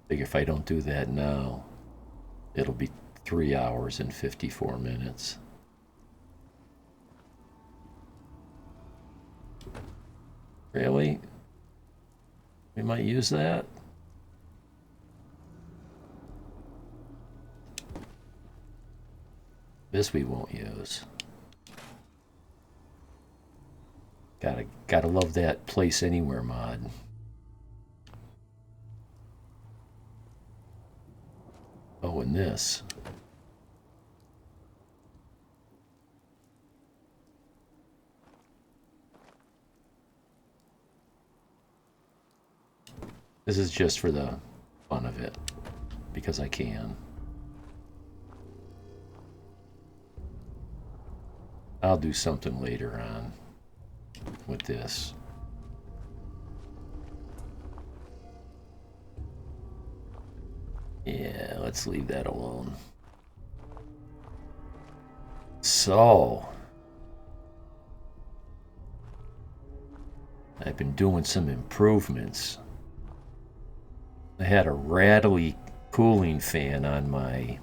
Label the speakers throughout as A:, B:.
A: Like if I don't do that now, it'll be 3 hours and 54 minutes. Really? We might use that? This we won't use. Gotta love that place anywhere mod. Oh, and this. This is just for the fun of it, because I can. I'll do something later on with this. Yeah, let's leave that alone. So, I've been doing some improvements. I had a rattly cooling fan on my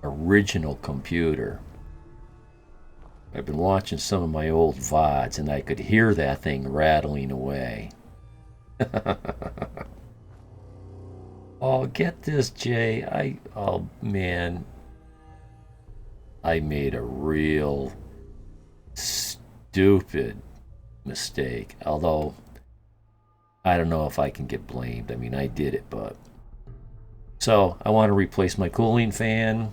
A: original computer. I've been watching some of my old VODs and I could hear that thing rattling away. Oh, get this, Jay. Oh man, I made a real stupid mistake. Although, I don't know if I can get blamed. I mean, I did it, but. So, I want to replace my cooling fan.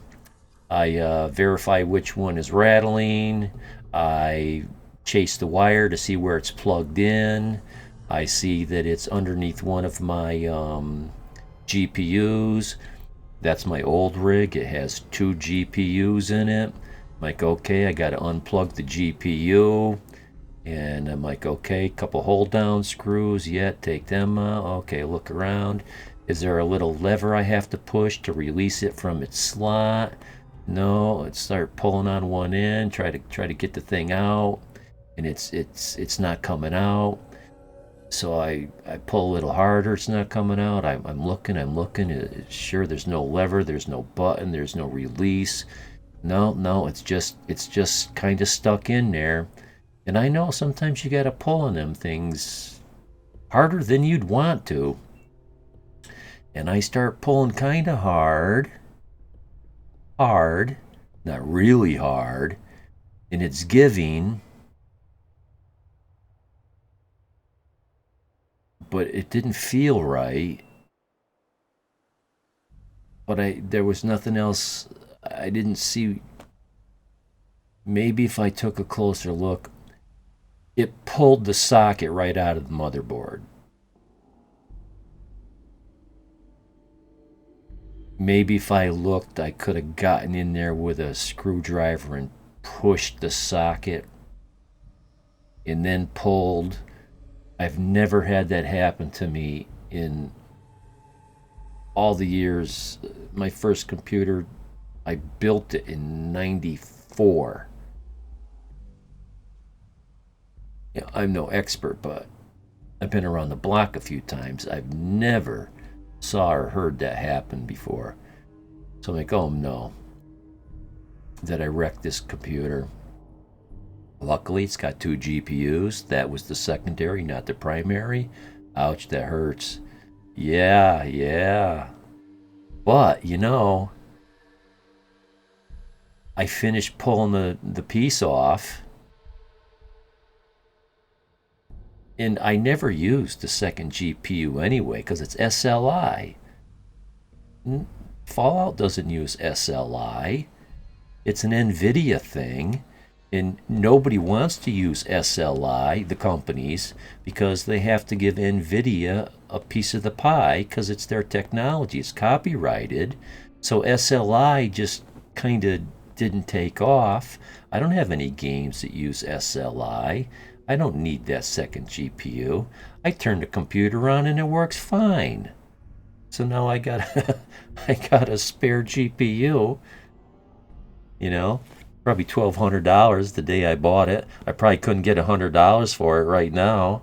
A: I verify which one is rattling. I chase the wire to see where it's plugged in. I see that it's underneath one of my GPUs. That's my old rig. It has 2 GPUs in it. I'm like, okay, I got to unplug the GPU. And I'm like, okay, couple hold down screws. Yeah, take them out. Okay, look around. Is there a little lever I have to push to release it from its slot? No, let's start pulling on one end, try to get the thing out, and it's not coming out. So I pull a little harder, it's not coming out. I'm looking. Sure, there's no lever, there's no button, there's no release. No, it's just kind of stuck in there. And I know sometimes you gotta pull on them things harder than you'd want to. And I start pulling kind of hard, not really hard, and it's giving, but it didn't feel right. But there was nothing else. I didn't see. Maybe if I took a closer look, it pulled the socket right out of the motherboard. Maybe if I looked, I could have gotten in there with a screwdriver and pushed the socket and then pulled. I've never had that happen to me in all the years. My first computer, I built it in 94. I'm no expert, but I've been around the block a few times. I've never saw or heard that happen before. So I'm like, oh no, that I wrecked this computer. Luckily, it's got 2 GPUs. That was the secondary, not the primary. Ouch, that hurts. Yeah. But, I finished pulling the piece off, and I never used the second GPU anyway because it's SLI. Fallout doesn't use SLI. It's an NVIDIA thing, and nobody wants to use SLI, the companies, because they have to give NVIDIA a piece of the pie because it's their technology. It's copyrighted. So SLI just kind of didn't take off. I don't have any games that use SLI. I don't need that second GPU. I turn the computer on and it works fine. So now I got I got a spare GPU, you know, probably $1,200 the day I bought it. I probably couldn't get $100 for it right now.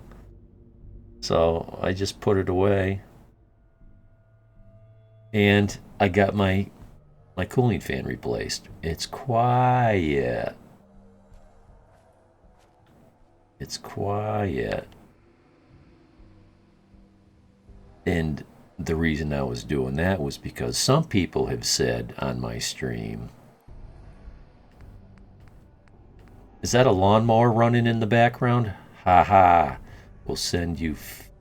A: So I just put it away. And I got my cooling fan replaced. It's quiet. It's quiet. And the reason I was doing that was because some people have said on my stream, is that a lawnmower running in the background? Ha ha. We'll send you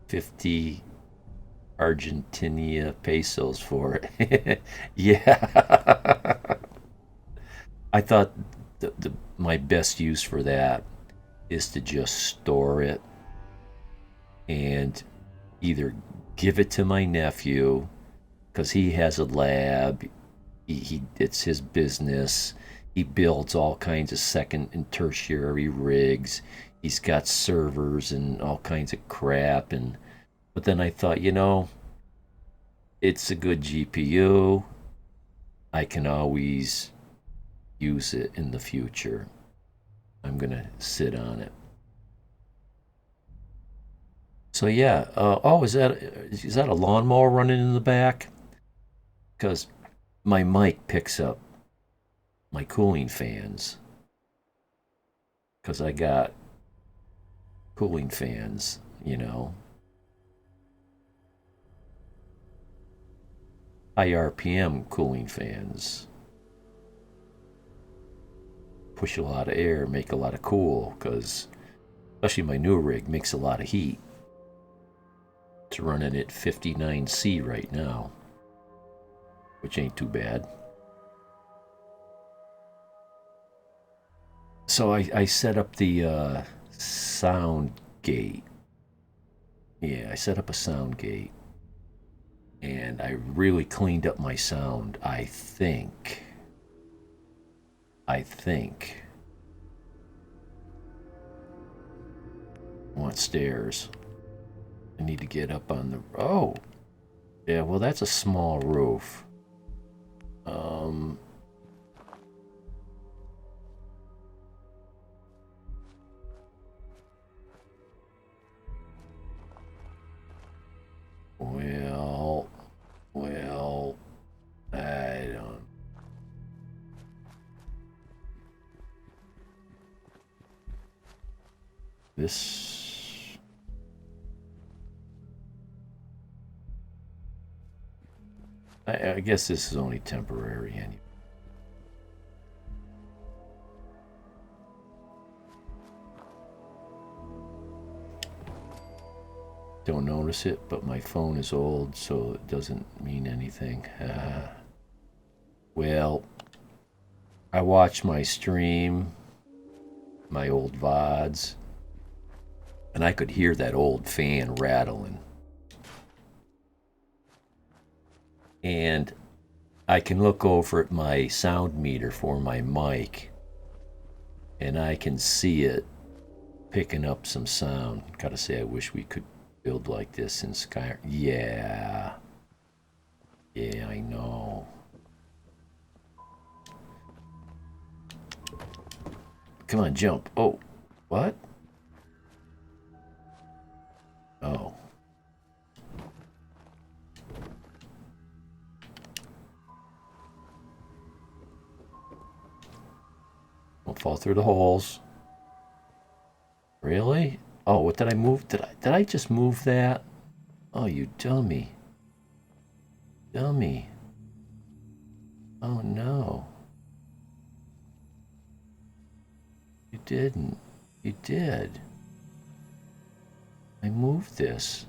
A: 50 Argentina pesos for it. Yeah. I thought my best use for that is to just store it and either give it to my nephew because he has a lab. It's his business. He builds all kinds of second and tertiary rigs. He's got servers and all kinds of crap. And but then I thought, it's a good GPU. I can always use it in the future. I'm gonna sit on it. So yeah. Oh, is that a lawnmower running in the back? Because my mic picks up my cooling fans. Because I got cooling fans, high RPM cooling fans. Push a lot of air, make a lot of cool, because especially my new rig makes a lot of heat. It's running at 59C right now, which ain't too bad. So I set up the sound gate. Yeah, I set up a sound gate. And I really cleaned up my sound, I think. I think. I want stairs. I need to get up on the. Oh! Yeah, well, that's a small roof. Um. Well, I don't. This. I guess this is only temporary anyway. Don't notice it, but my phone is old, so it doesn't mean anything. Well, I watch my stream, my old VODs, and I could hear that old fan rattling. And I can look over at my sound meter for my mic, and I can see it picking up some sound. Gotta say, I wish we could build like this in Skyrim. Yeah. Yeah, I know. Come on, jump. Oh, what? Oh. Don't fall through the holes. Really? Oh, what did I move? Did I just move that? Oh, you dummy. Dummy. Oh no. You didn't. You did. I moved this.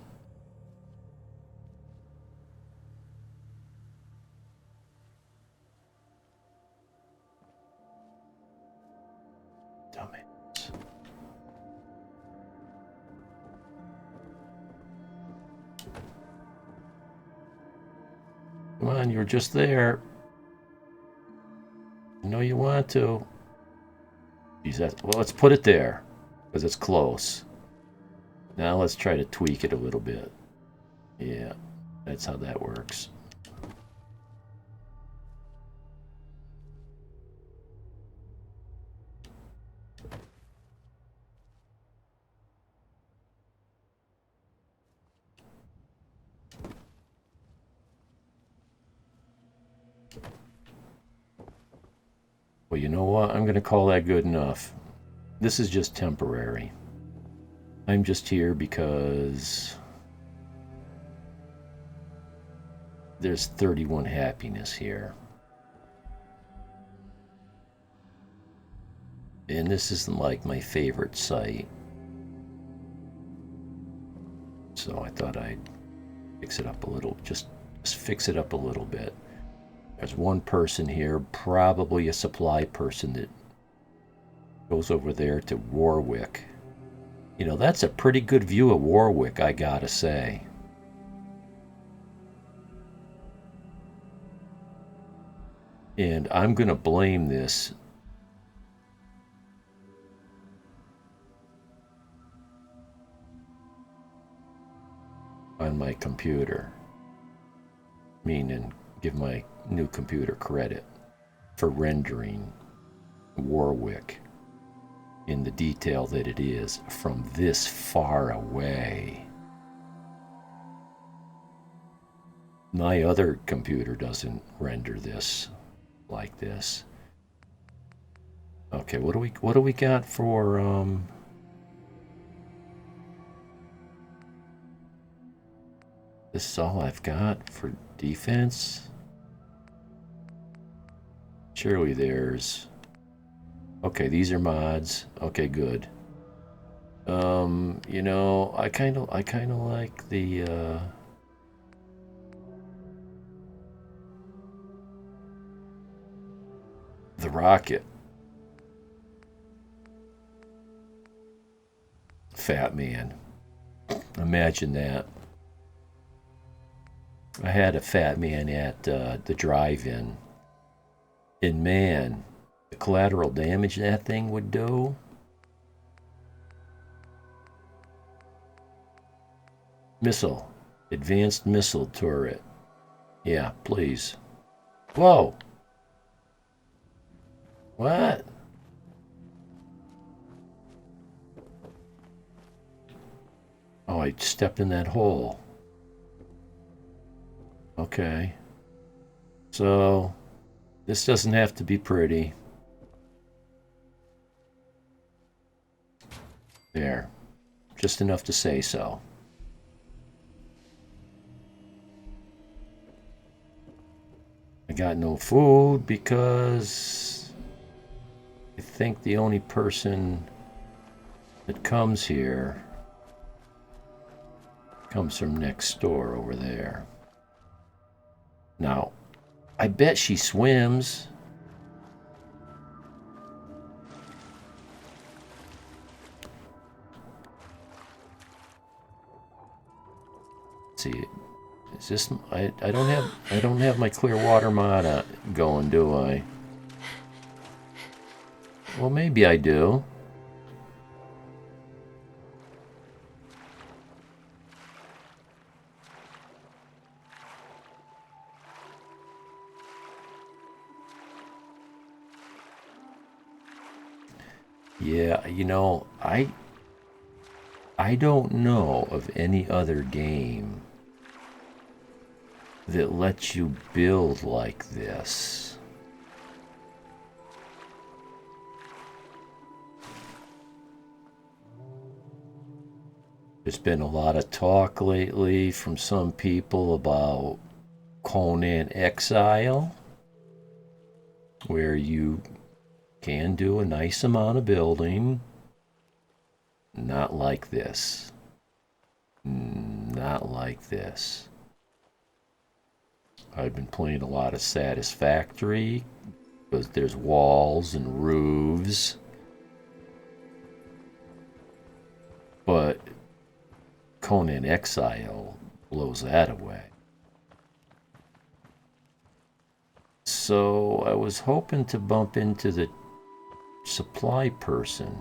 A: Dumbass. Come on, you're just there. You know you want to. Well, let's put it there because it's close. Now let's try to tweak it a little bit. Yeah, that's how that works. Well, you know what? I'm going to call that good enough. This is just temporary. I'm just here because there's 31 happiness here. And this isn't like my favorite site. So I thought I'd fix it up a little, just fix it up a little bit. There's one person here, probably a supply person, that goes over there to Warwick. You know, that's a pretty good view of Warwick, I gotta say. And I'm gonna blame this on my computer. Meaning, give my new computer credit for rendering Warwick in the detail that it is from this far away. My other computer doesn't render this like this. Okay, what do we got for this is all I've got for defense? Surely there's... Okay, these are mods. Okay, good. You know, I kind of like the rocket. Fat man. Imagine that. I had a fat man at the drive-in. And man, the collateral damage that thing would do. Missile. Advanced missile turret. Yeah, please. Whoa! What? Oh, I stepped in that hole. Okay. So, this doesn't have to be pretty. There. Just enough to say so. I got no food because I think the only person that comes here comes from next door over there. Now, I bet she swims. Let's see, is this? I don't have my clear water mod going, do I? Well, maybe I do. Yeah, you know, I don't know of any other game that lets you build like this. There's been a lot of talk lately from some people about Conan Exile, where you can do a nice amount of building. Not like this. Not like this. I've been playing a lot of Satisfactory because there's walls and roofs. But Conan Exile blows that away. So I was hoping to bump into the supply person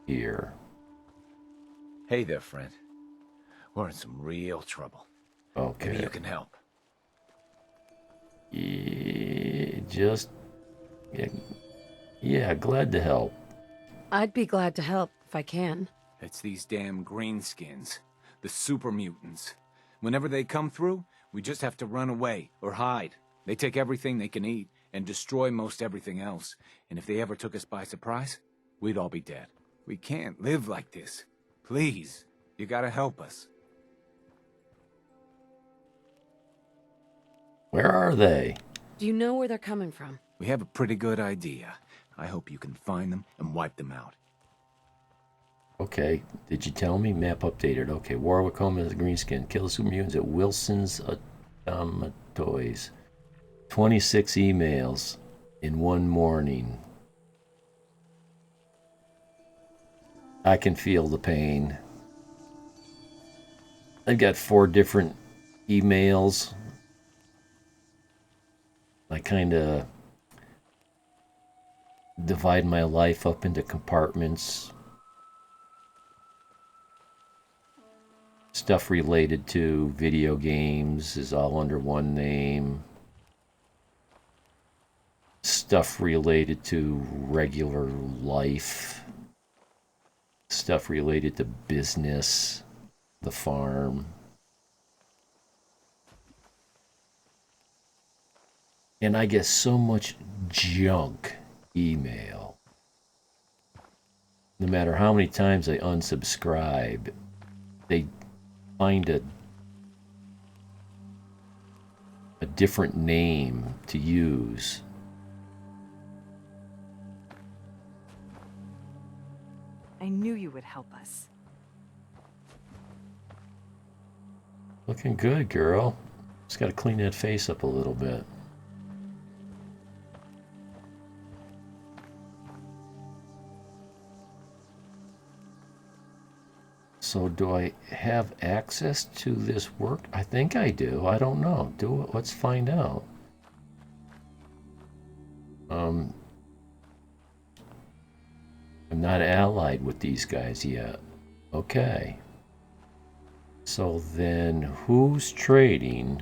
A: here.
B: Hey there, friend. We're in some real trouble.
A: Okay.
B: Maybe you can help.
A: Yeah, glad to help.
C: I'd be glad to help if I can.
B: It's these damn greenskins. The super mutants. Whenever they come through, we just have to run away or hide. They take everything they can eat, and destroy most everything else. And if they ever took us by surprise, we'd all be dead. We can't live like this. Please, you gotta help us.
A: Where are they?
C: Do you know where they're coming from?
B: We have a pretty good idea. I hope you can find them and wipe them out.
A: Okay, did you tell me? Map updated. Okay, Warwick home as a greenskin. Kill the super mutants at Wilson's Toys. 26 emails in one morning. I can feel the pain. I've got 4 different emails. I kind of divide my life up into compartments. Stuff related to video games is all under one name. Stuff related to regular life. Stuff related to business, the farm. And I get so much junk email. No matter how many times I unsubscribe, they find a different name to use.
D: I knew you would help us.
A: Looking good, girl. Just got to clean that face up a little bit. So do I have access to this work? I think I do. I don't know. Do it. Let's find out. I'm not allied with these guys yet. Okay. So then who's trading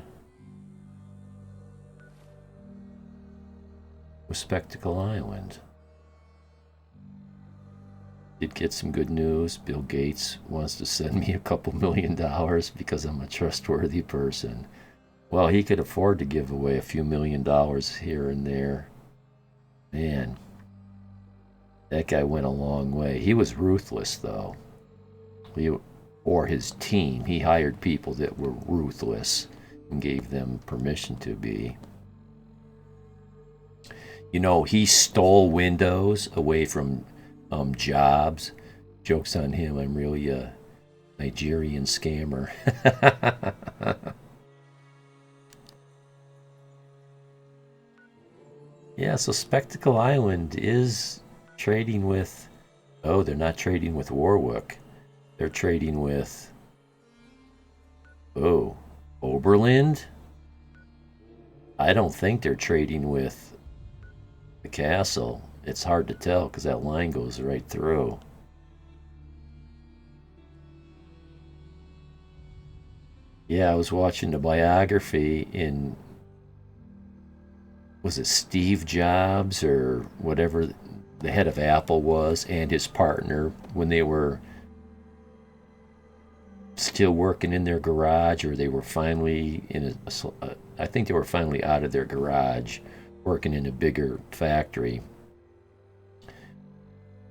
A: with Spectacle Island? Did get some good news. Bill Gates wants to send me a couple $1 million because I'm a trustworthy person. Well, he could afford to give away a few $1 million here and there. Man, that guy went a long way. He was ruthless, though. Or his team. He hired people that were ruthless and gave them permission to be. You know, he stole Windows away from Jobs. Joke's on him. I'm really a Nigerian scammer. Yeah, so Spectacle Island is trading with... Oh, they're not trading with Warwick. They're trading with... Oh, Oberland? I don't think they're trading with the castle. It's hard to tell because that line goes right through. Yeah, I was watching the biography in... Was it Steve Jobs or whatever the head of Apple was, and his partner when they were still working in their garage, or they were finally in I think they were finally out of their garage working in a bigger factory.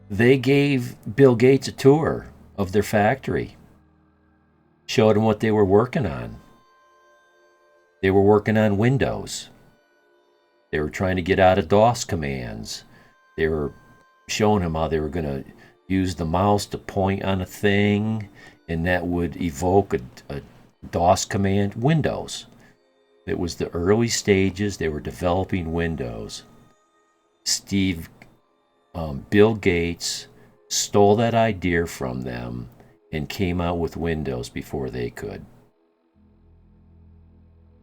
A: They gave Bill Gates a tour of their factory, showed him what they were working on. They were working on Windows. They were trying to get out of DOS commands. They were showing him how they were going to use the mouse to point on a thing, and that would evoke a DOS command. Windows. It was the early stages. They were developing Windows. Bill Gates stole that idea from them and came out with Windows before they could.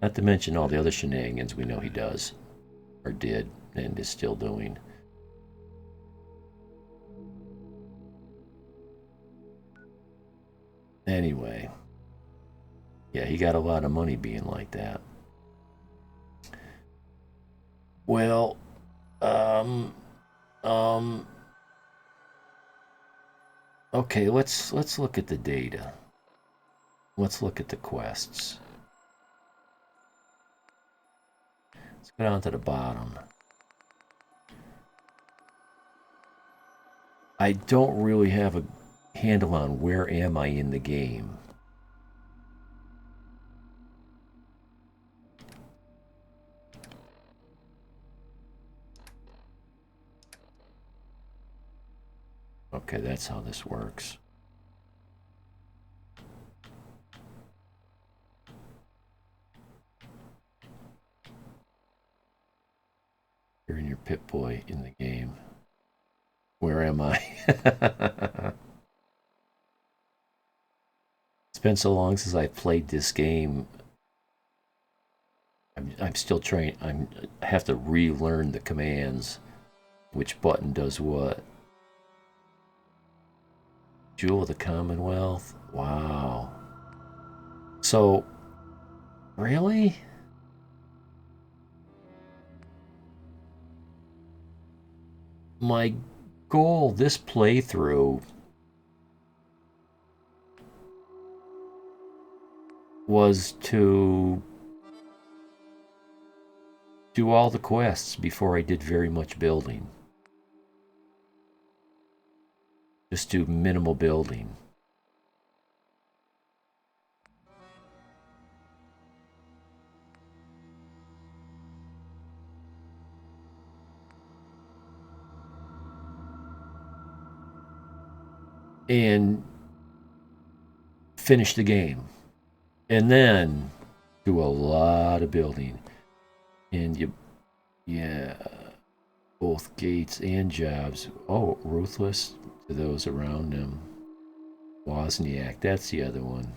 A: Not to mention all the other shenanigans we know he does, or did, and is still doing. Anyway, yeah, he got a lot of money being like that. Well, okay, let's look at the data. Let's look at the quests. Let's go down to the bottom. I don't really have a handle on where am I in the game. Okay, that's how this works. You're in your Pip-Boy in the game. Where am I? It's been so long since I played this game. I'm still trying. I have to relearn the commands. Which button does what? Jewel of the Commonwealth. Wow. So, really? My goal this playthrough was to do all the quests before I did very much building. Just do minimal building. And finish the game. And then do a lot of building. And yeah, both gates and jobs. Oh, ruthless to those around him. Wozniak, that's the other one.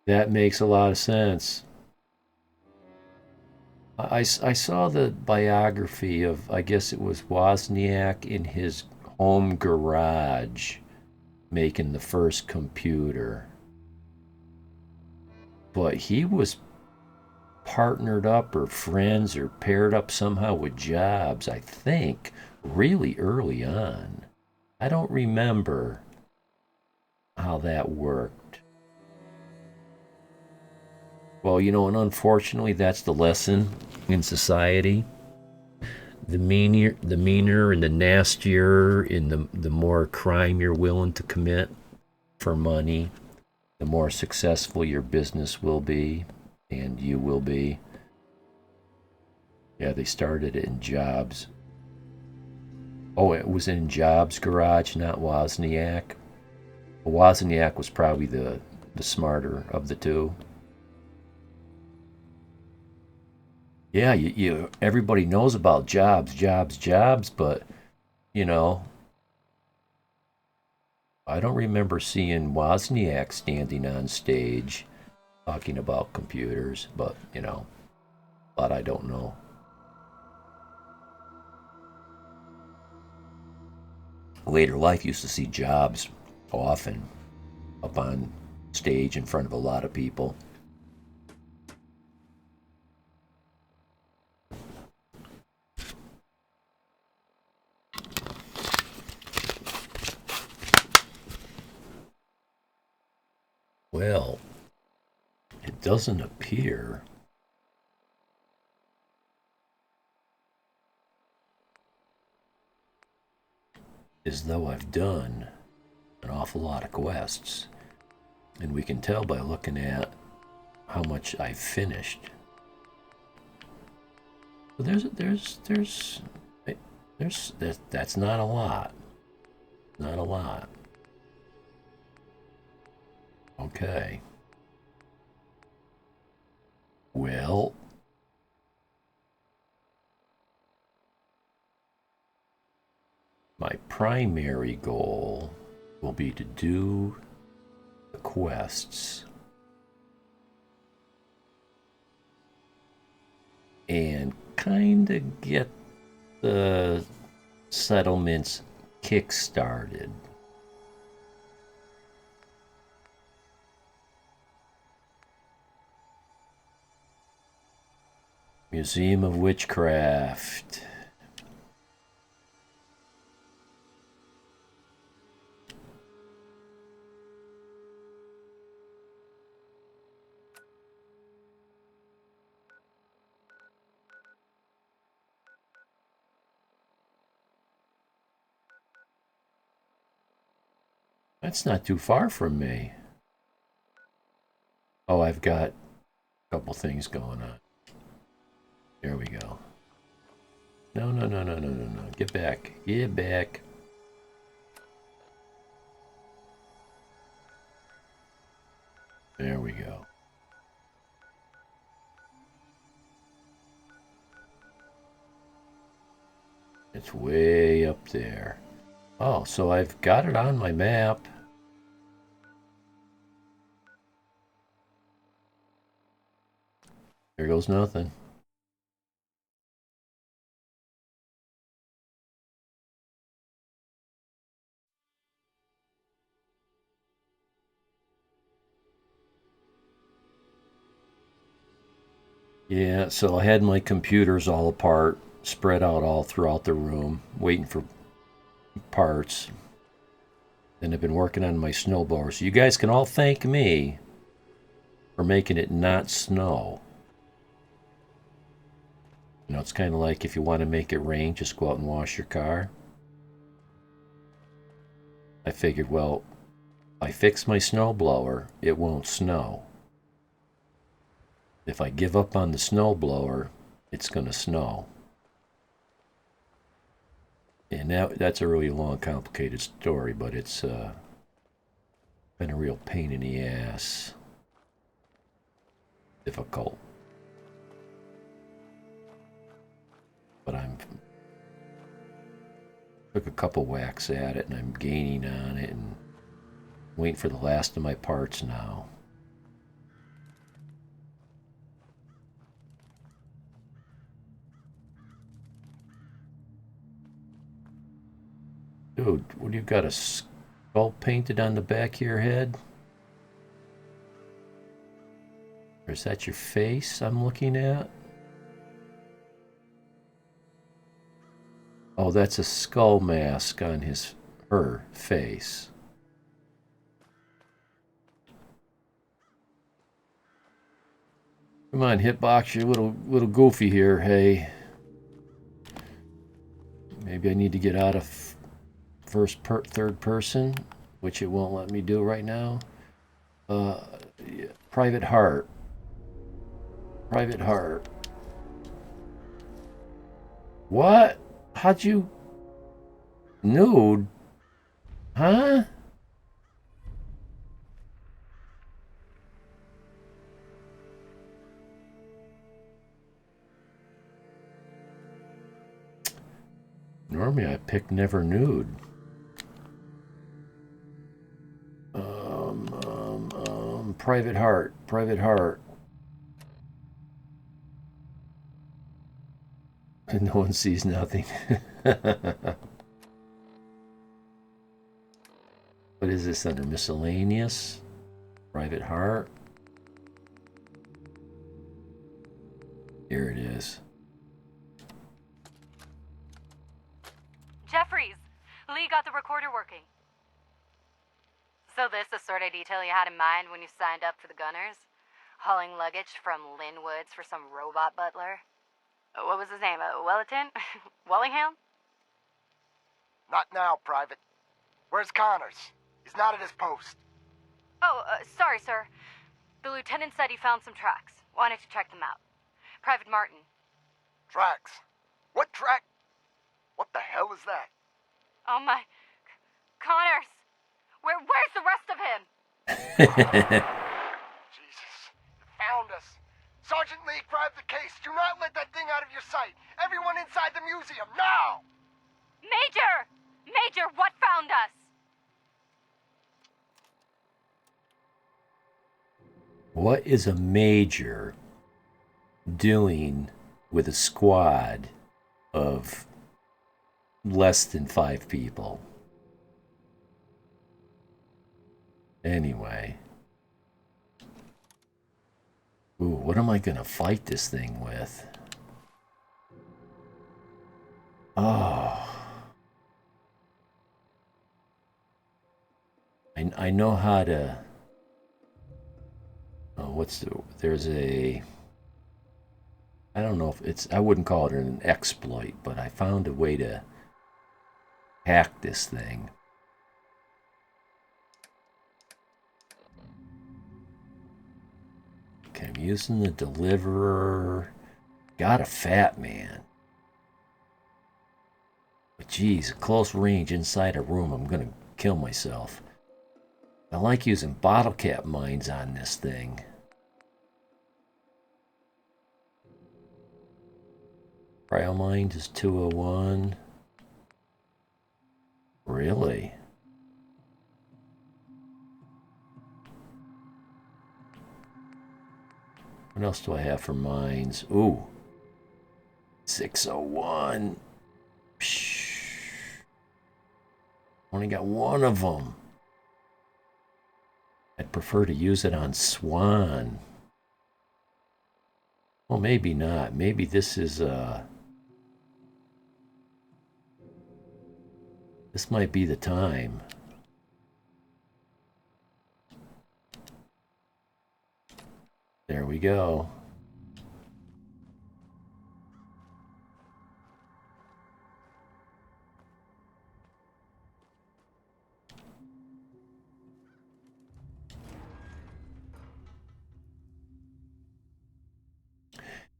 A: That makes a lot of sense. I saw the biography of, I guess it was Wozniak in his home garage making the first computer. But he was partnered up or friends or paired up somehow with Jobs, I think, really early on. I don't remember how that worked. Well, and unfortunately, that's the lesson in society. The meaner and the nastier and the more crime you're willing to commit for money, the more successful your business will be and you will be. Yeah, they started it in Jobs. Oh, it was in Jobs' garage, not Wozniak. Wozniak was probably the smarter of the two. Yeah, everybody knows about Jobs, but you know, I don't remember seeing Wozniak standing on stage talking about computers, but a lot I don't know. Later life used to see Jobs often up on stage in front of a lot of people. Well, it doesn't appear as though I've done an awful lot of quests. And we can tell by looking at how much I've finished. So that's not a lot. Not a lot. Okay. Well, my primary goal will be to do the quests and kind of get the settlements kick-started. Museum of Witchcraft. That's not too far from me. Oh, I've got a couple things going on. There we go. No, no, no, no, no, no, no. Get back. Get back. There we go. It's way up there. Oh, so I've got it on my map. There goes nothing. Yeah, so I had my computers all apart, spread out all throughout the room, waiting for parts. And I've been working on my snowblower. So you guys can all thank me for making it not snow. You know, it's kind of like if you want to make it rain, just go out and wash your car. I figured, well, if I fix my snowblower, it won't snow. If I give up on the snowblower, it's going to snow. And that's a really long, complicated story, but it's been a real pain in the ass. Difficult. But took a couple whacks at it, and I'm gaining on it, and waiting for the last of my parts now. Dude, what do you got, a skull painted on the back of your head? Or is that your face I'm looking at? Oh, that's a skull mask on her face. Come on, Hitbox, you're a little goofy here, hey. Maybe I need to get out of third person, which it won't let me do right now. Yeah, Private Heart. Private Heart. What? How'd you... Nude? Huh? Normally I pick never nude. Private Heart. Private Heart. And no one sees nothing. What is this under? Miscellaneous? Private Heart? Here it is.
E: Jeffries, Lee got the recorder working. So this the sort of detail you had in mind when you signed up for the Gunners? Hauling luggage from Linwoods for some robot butler? What was his name? Wellerton? Wellingham?
F: Not now, Private. Where's Connors? He's not at his post.
E: Oh, sorry, sir. The lieutenant said he found some tracks. Wanted to check them out. Private Martin.
F: Tracks? What track? What the hell is that?
E: Oh my... Connors! Where's the rest of him?
F: Jesus. It found us. Sergeant Lee, grab the case. Do not let that thing out of your sight. Everyone inside the museum, now!
E: Major! Major, what found us?
A: What is a major doing with a squad of less than 5 people? Anyway. Ooh, what am I gonna fight this thing with? Oh. I know how to... Oh, there's a... I don't know if it's... I wouldn't call it an exploit, but I found a way to hack this thing. I'm using the deliverer. Got a fat man. But geez, close range inside a room, I'm gonna kill myself. I like using bottle cap mines on this thing. Cryo mines is 201. Really? What else do I have for mines? Ooh. 601. Psh. Only got one of them. I'd prefer to use it on Swan. Well, maybe not. Maybe this is, this might be the time. There we go.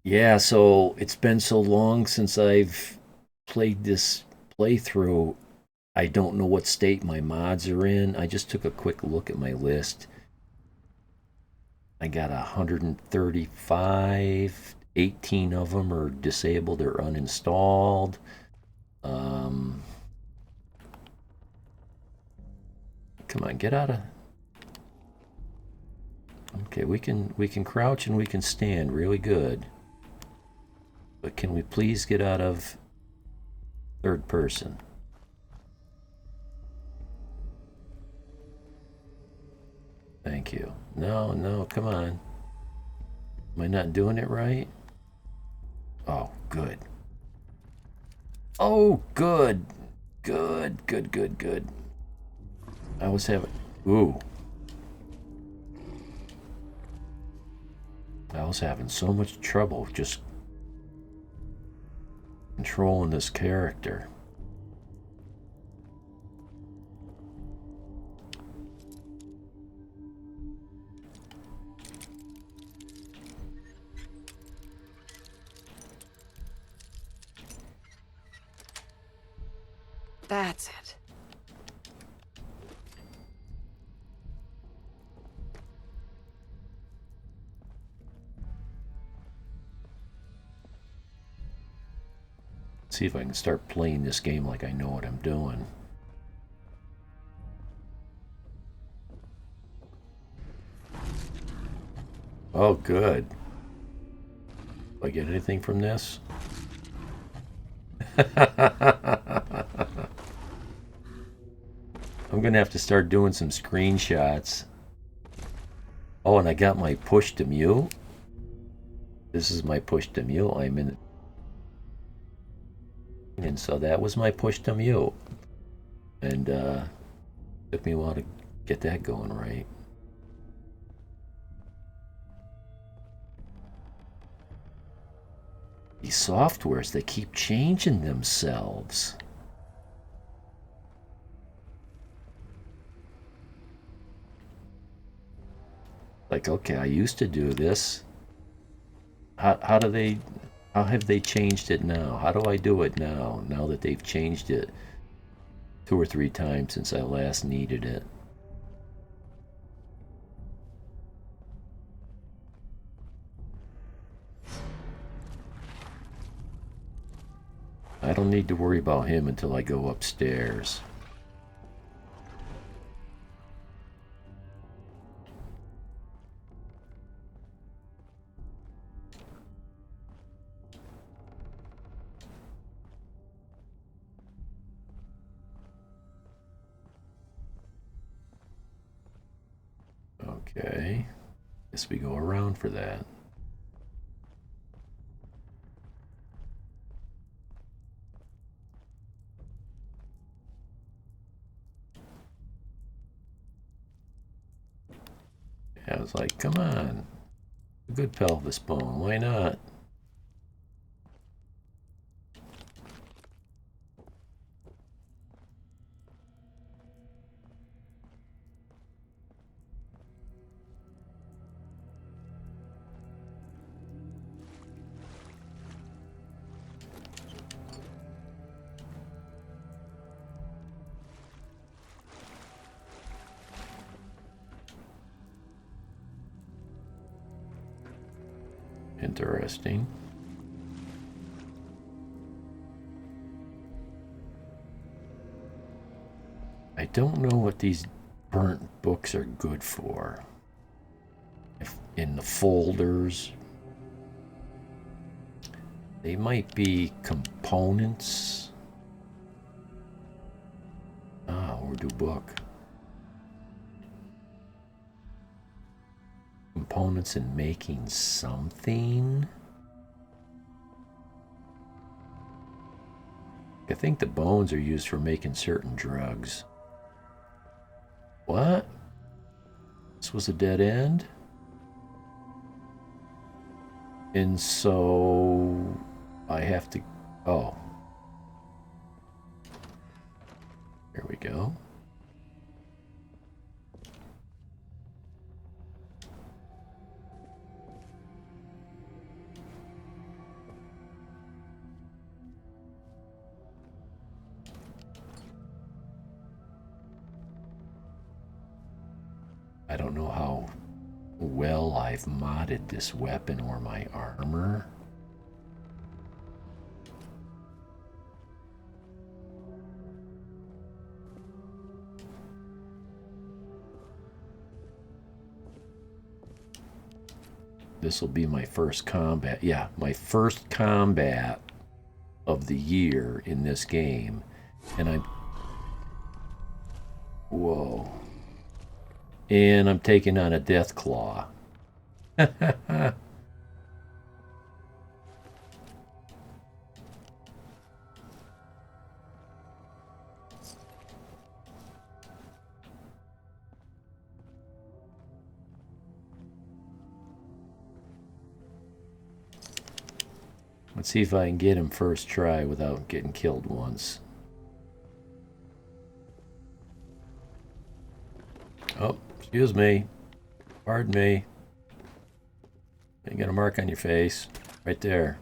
A: Yeah, so it's been so long since I've played this playthrough. I don't know what state my mods are in. I just took a quick look at my list. I got 135. 18 of them are disabled or uninstalled. Come on, get out of... Okay, we can crouch and we can stand really good. But can we please get out of third person? Thank you. No, no, come on. Am I not doing it right? Oh, good. Oh, good. Good, good, good, good. I was having... Ooh. I was having so much trouble just controlling this character.
C: That's it.
A: See if I can start playing this game like I know what I'm doing. Oh, good. Do I get anything from this? I'm gonna have to start doing some screenshots. Oh, and I got my push to mute. This is my push to mute. I'm in, and so that was my push to mute. And took me a while to get that going right. These softwares, they keep changing themselves. Like, okay, I used to do this. How have they changed it now? How do I do it now? Now that they've changed it 2 or 3 times since I last needed it. I don't need to worry about him until I go upstairs. Okay. Guess we go around for that. I was like, come on. A good pelvis bone, why not? Interesting. I don't know what these burnt books are good for. If in the folders, they might be components. Ah, Urdu book. Components in making something. I think the bones are used for making certain drugs. What? This was a dead end? And so I have to... Oh. Here we go. I don't know how well I've modded this weapon or my armor. This will be my first combat. Yeah, my first combat of the year in this game. And I'm... Whoa. And I'm taking on a death claw. Let's see if I can get him first try without getting killed once. Oh, excuse me. Pardon me. You got a mark on your face. Right there.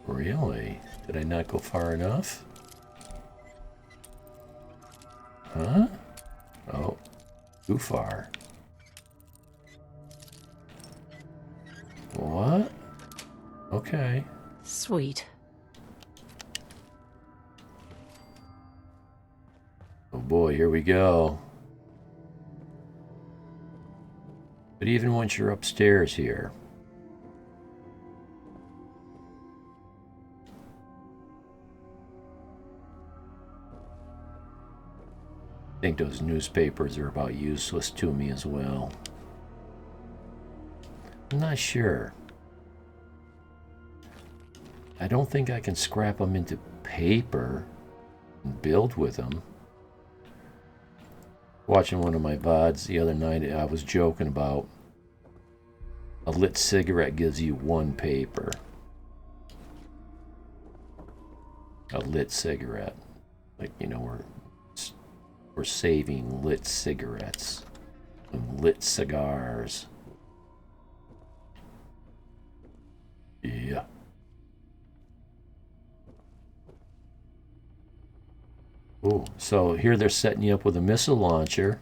A: Really? Did I not go far enough? Huh? Oh, too far. What? Okay.
C: Sweet.
A: Oh boy, here we go. But even once you're upstairs here, I think those newspapers are about useless to me as well. I'm not sure. I don't think I can scrap them into paper and build with them. Watching one of my VODs the other night, I was joking about a lit cigarette gives you one paper. A lit cigarette. Like, you know, we're saving lit cigarettes and lit cigars. Yeah. Oh, so here they're setting you up with a missile launcher.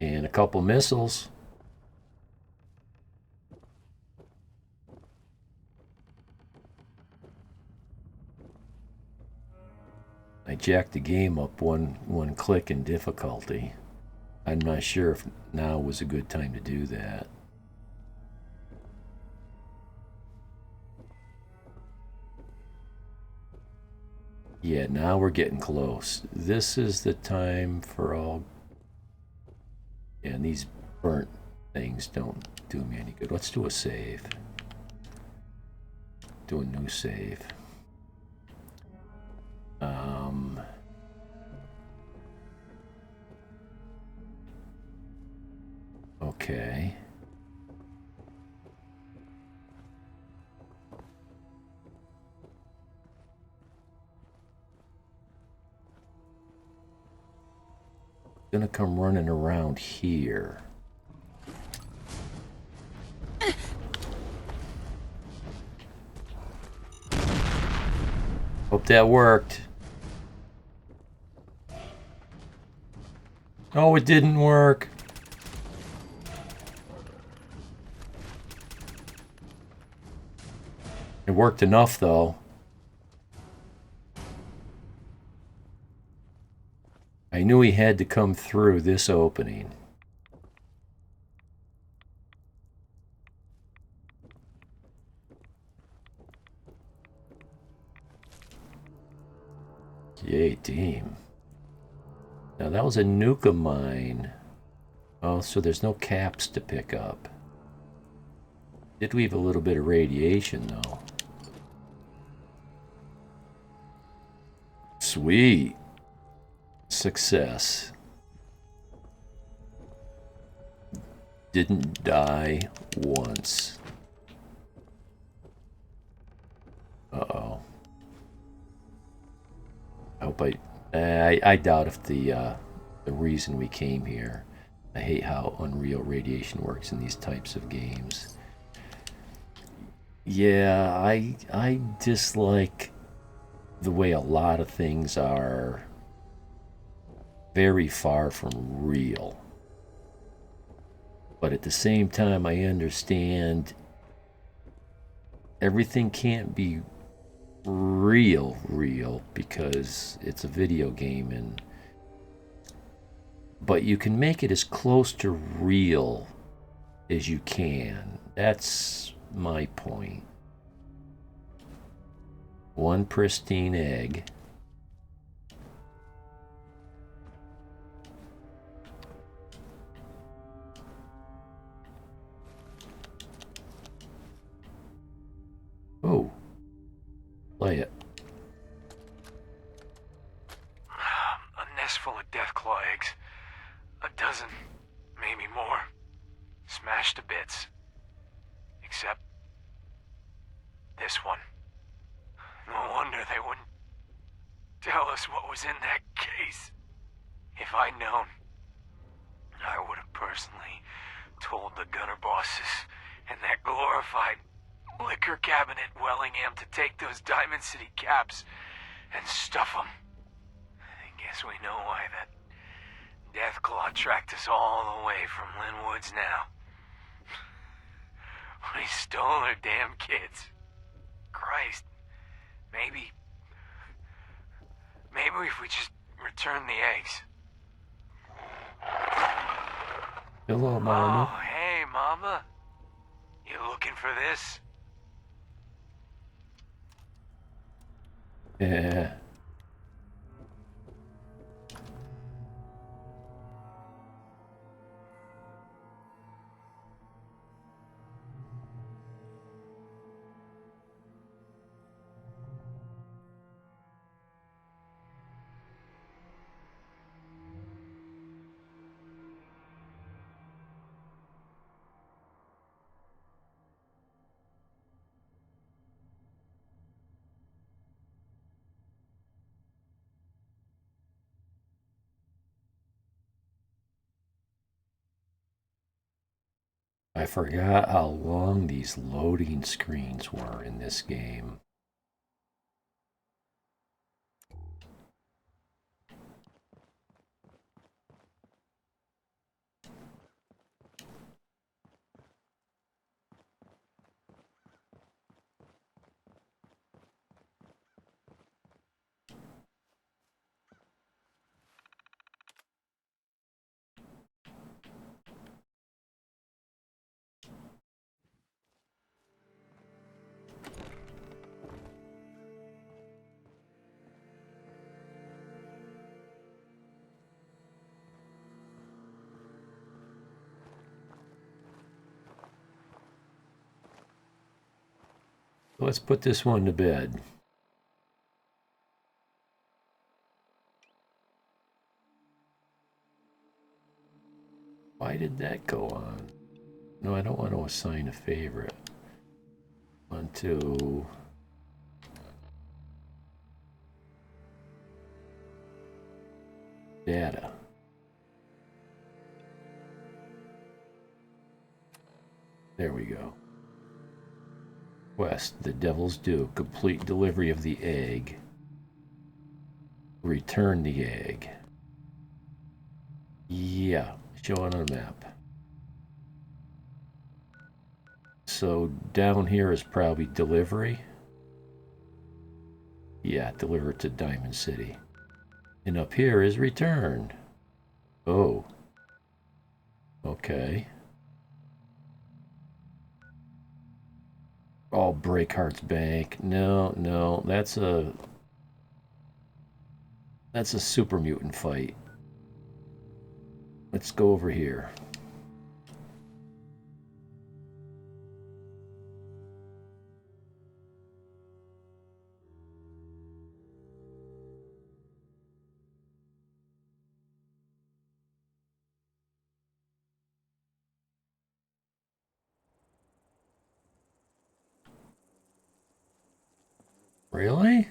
A: And a couple missiles. I jacked the game up one click in difficulty. I'm not sure if now was a good time to do that. Yeah, now we're getting close. This is the time for all... Yeah, and these burnt things don't do me any good. Let's do a save. Do a new save. Okay. Gonna come running around here. Hope that worked. Oh, it didn't work. It worked enough, though. I knew he had to come through this opening. Yay, team. Now that was a nuka mine. Oh, so there's no caps to pick up. Did leave a little bit of radiation, though. Sweet. Success. Didn't die once. Uh-oh. I hope I doubt if the reason we came here. I hate how Unreal radiation works in these types of games. Yeah, I dislike the way a lot of things are very far from real. But at the same time, I understand everything can't be real because it's a video game, but you can make it as close to real as you can. That's my point. One pristine egg. Oh, play it.
G: A nest full of deathclaw eggs. A dozen, maybe more. Smashed to bits. Except this one. No wonder they wouldn't tell us what was in that case. If I'd known, I would have personally told the gunner bosses and that glorified liquor cabinet Wellingham to take those Diamond City caps and stuff them. I guess we know why that Deathclaw tracked us all the way from Linwood's now. We stole their damn kids. Christ. Maybe if we just return the eggs.
A: Hello, Mama.
G: Oh, hey, Mama. You looking for this?
A: Yeah. I forgot how long these loading screens were in this game. Let's put this one to bed. Why did that go on? No, I don't want to assign a favorite. On to data. There we go. Quest, the Devil's Due, complete delivery of the egg. Return the egg. Yeah, show it on a map. So down here is probably delivery. Yeah, deliver it to Diamond City. And up here is return. Oh. Okay. Oh, Breakheart's Bank. No, no, that's a super mutant fight. Let's go over here. Really?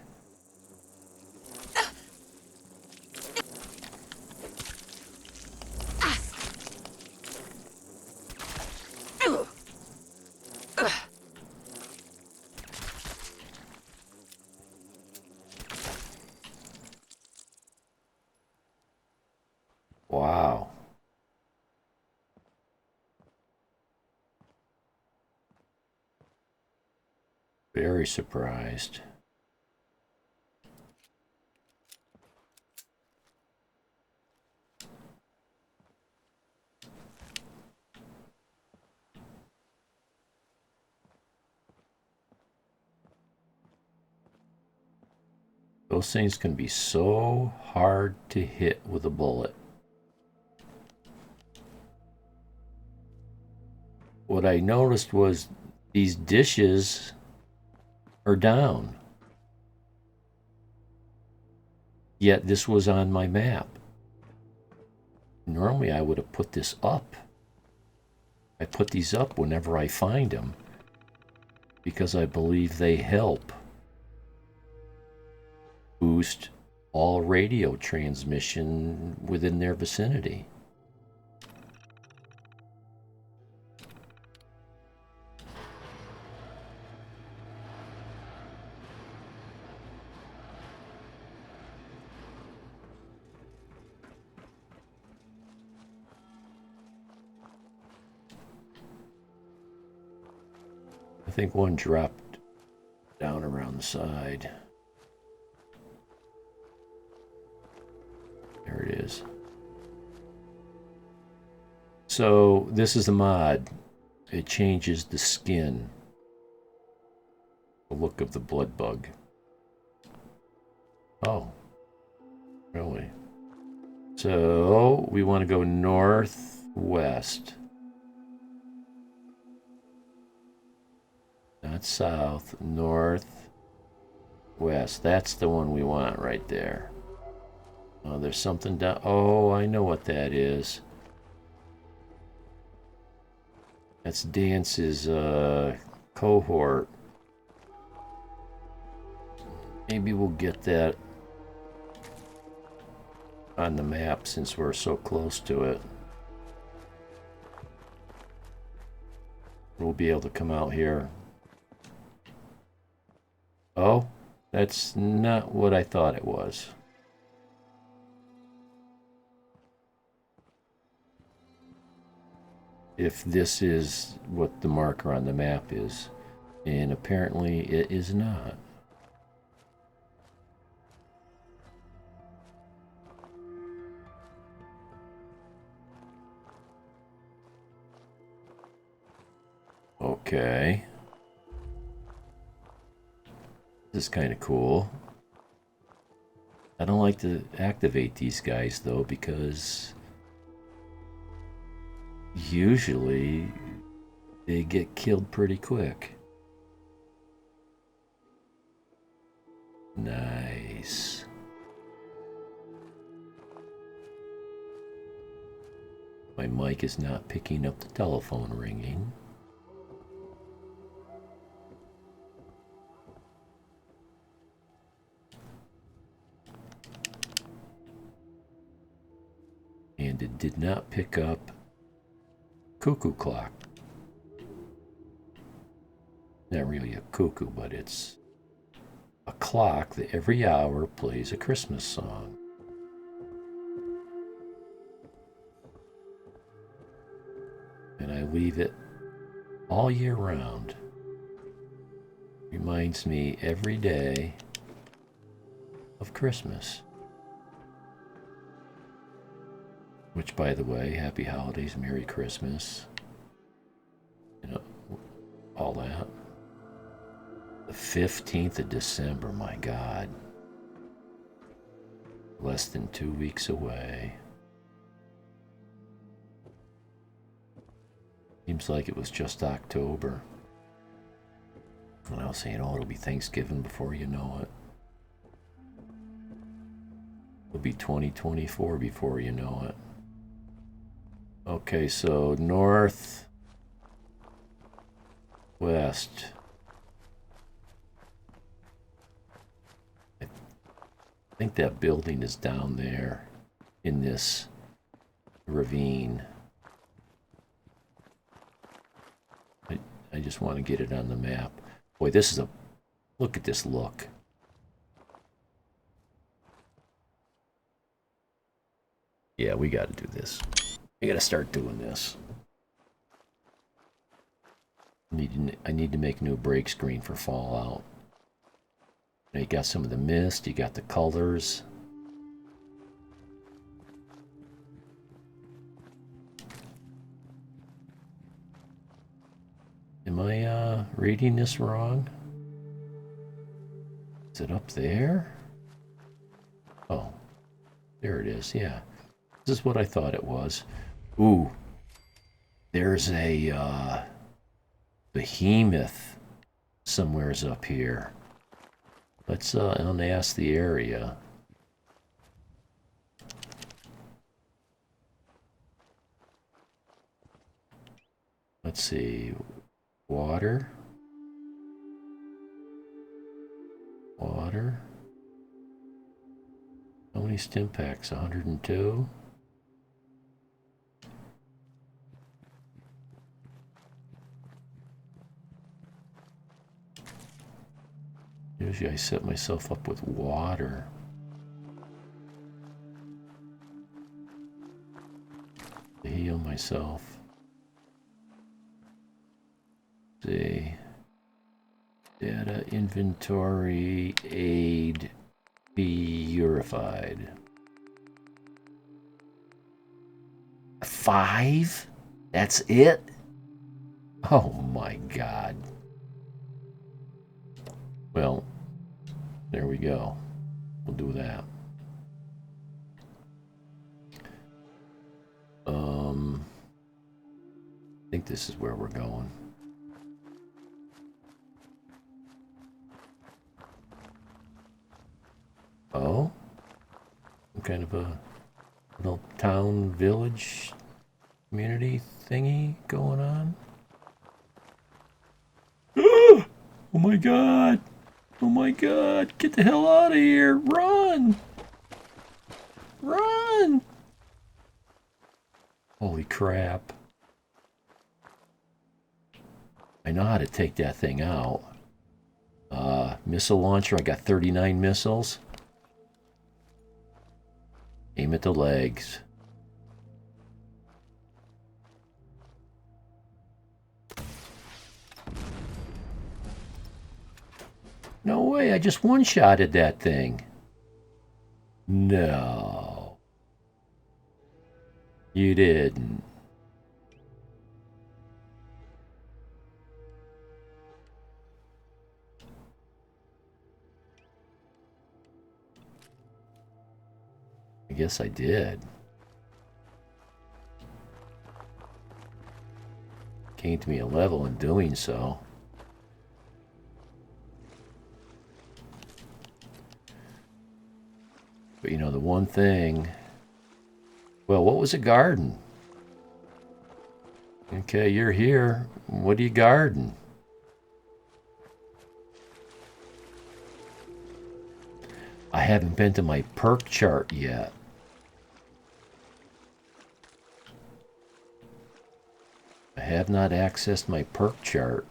A: Wow. Very surprised. Those things can be so hard to hit with a bullet. What I noticed was these dishes are down. Yet this was on my map. Normally I would have put this up. I put these up whenever I find them because I believe they help boost all radio transmission within their vicinity. I think one dropped down around the side. There it is. So this is the mod. It changes the skin, the look of the blood bug. Oh, really? So we want to go northwest. Not south, northwest. That's the one we want right there. Oh, there's something down. Oh, I know what that is. That's Dance's cohort. Maybe we'll get that on the map since we're so close to it. We'll be able to come out here. Oh, that's not what I thought it was. If this is what the marker on the map is, and apparently it is not. Okay. This is kind of cool. I don't like to activate these guys though because usually they get killed pretty quick. Nice. My mic is not picking up the telephone ringing. And it did not pick up cuckoo clock. Not really a cuckoo, but it's a clock. clock that every hour plays a Christmas song. And I leave it all year round. Reminds me every day of Christmas. Which, by the way, happy holidays, Merry Christmas. You know, all that. The 15th of December, my God. Less than 2 weeks away. Seems like it was just October. And I was saying, oh, it'll be Thanksgiving before you know it. It'll be 2024 before you know it. Okay, so north, west. I think that building is down there in this ravine. I just want to get it on the map. Boy, this is a... Look at this look. Yeah, we got to do this. We got to start doing this. I need to make a new break screen for Fallout. Now you got some of the mist, you got the colors. Am I reading this wrong? Is it up there? Oh, there it is, yeah. This is what I thought it was. Ooh, there's a behemoth somewheres up here. Let's unask the area. Let's see. Water. Water. How many stim packs? 102? Usually I set myself up with water. To heal myself. See. Data, inventory, aid, purified. 5? That's it? Oh my God. Well, there we go. We'll do that. I think this is where we're going. Oh? Some kind of a little town, village, community thingy going on? Oh my God! Oh my God! Get the hell out of here! Run! Run! Holy crap. I know how to take that thing out. Missile launcher, I got 39 missiles. Aim at the legs. No way, I just one-shotted that thing. No. You didn't. I guess I did. Gained me a level in doing so. But you know, the one thing... Well, what was a garden? Okay, you're here. What are you guarding? I haven't been to my perk chart yet. I have not accessed my perk chart.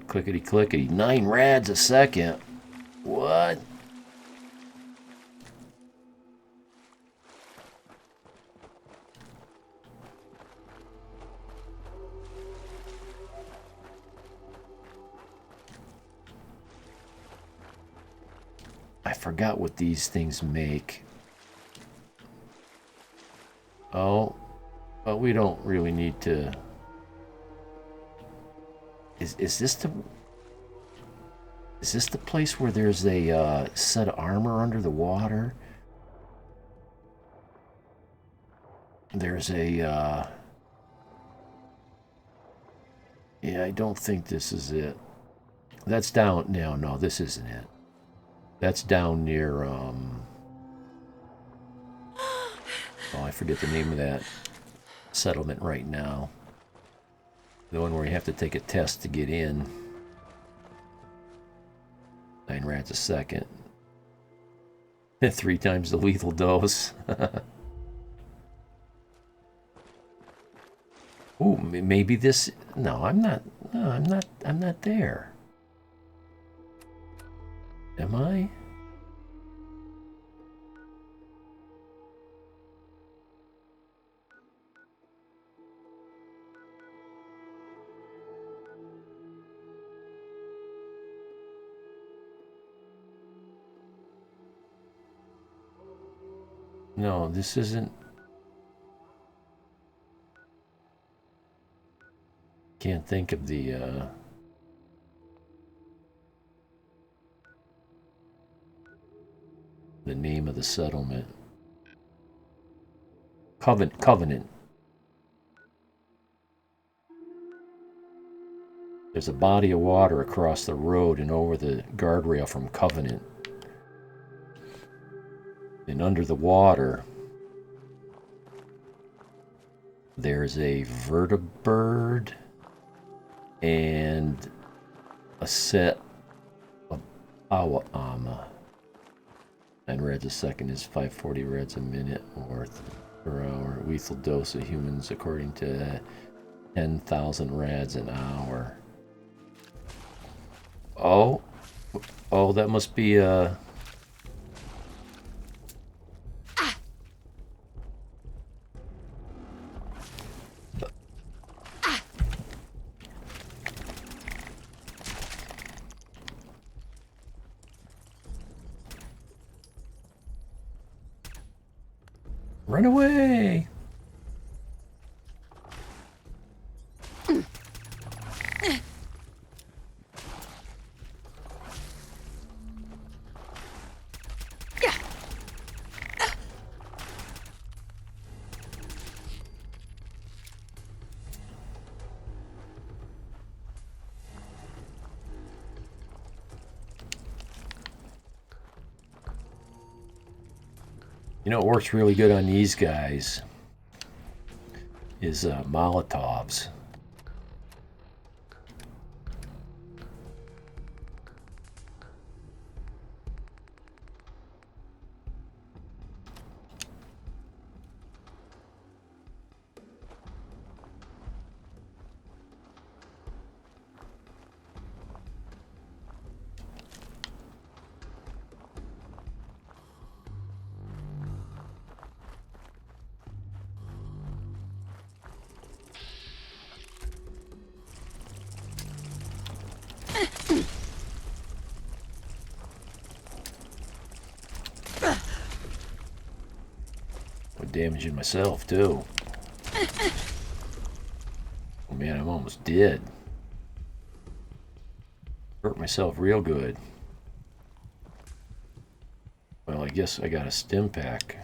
A: Clickety clickety. 9 rads a second. What? I forgot what these things make. Oh, but we don't really need to. Is this the place where there's a set of armor under the water? There's a yeah, I don't think this is it. That's down. No, this isn't it. That's down near oh, I forget the name of that settlement right now. The one where you have to take a test to get in. 9 rads a second. 3 times the lethal dose. Ooh, maybe this. No, I'm not. No, I'm not there. Am I? No, this isn't. Can't think of the name of the settlement. Covenant. There's a body of water across the road and over the guardrail from Covenant. And under the water, there's a vertibird and a set of awa'ama. 9 rads a second is 540 rads a minute or per hour. Lethal dose of humans according to 10,000 rads an hour. Oh, that must be a. Run away! You know, it works really good on these guys is Molotovs. Damaging myself too. Oh man, I'm almost dead. Hurt myself real good. Well, I guess I got a stim pack.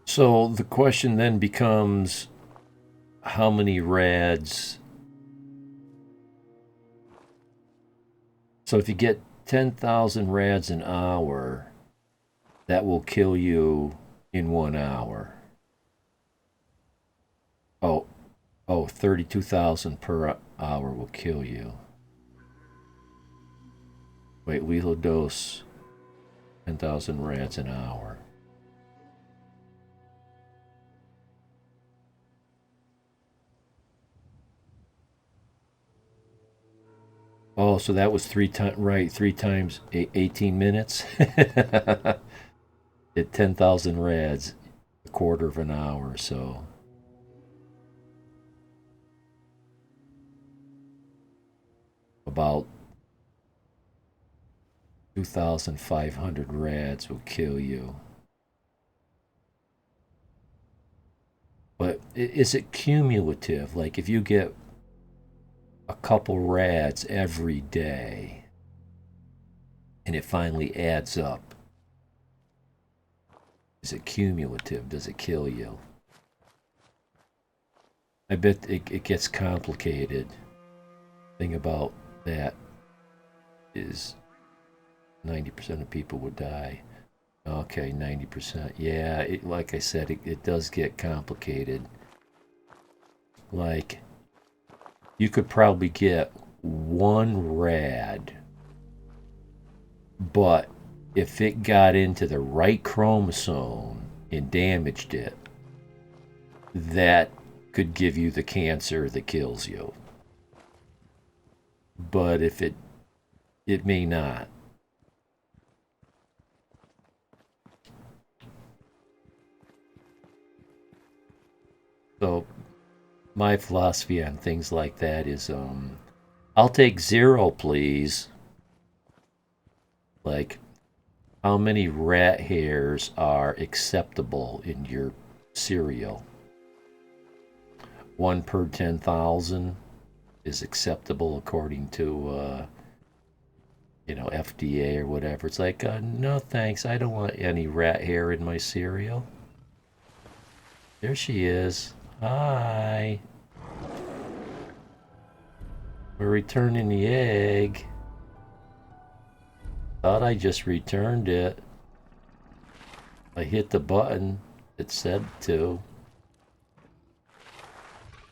A: So the question then becomes, how many rads? So if you get 10,000 rads an hour, that will kill you in 1 hour. Oh, 32,000 per hour will kill you. Wait, lethal dose, 10,000 rads an hour. Oh, so that was 3 times 18 minutes. At 10,000 rads, a quarter of an hour, so. About 2,500 rads will kill you. But is it cumulative? Like if you get a couple rads every day and it finally adds up, is it cumulative? Does it kill you? I bet it gets complicated. Thing about that is 90% of people would die. Okay, 90%. Yeah, like I said, it does get complicated. Like, you could probably get one rad, but if it got into the right chromosome and damaged it, that could give you the cancer that kills you. But if it may not. So my philosophy on things like that is I'll take 0, please. Like, how many rat hairs are acceptable in your cereal? 1 per 10,000 is acceptable according to FDA or whatever. It's like, no thanks, I don't want any rat hair in my cereal. There she is. Hi. We're returning the egg. Thought I just returned it. I hit the button it said to.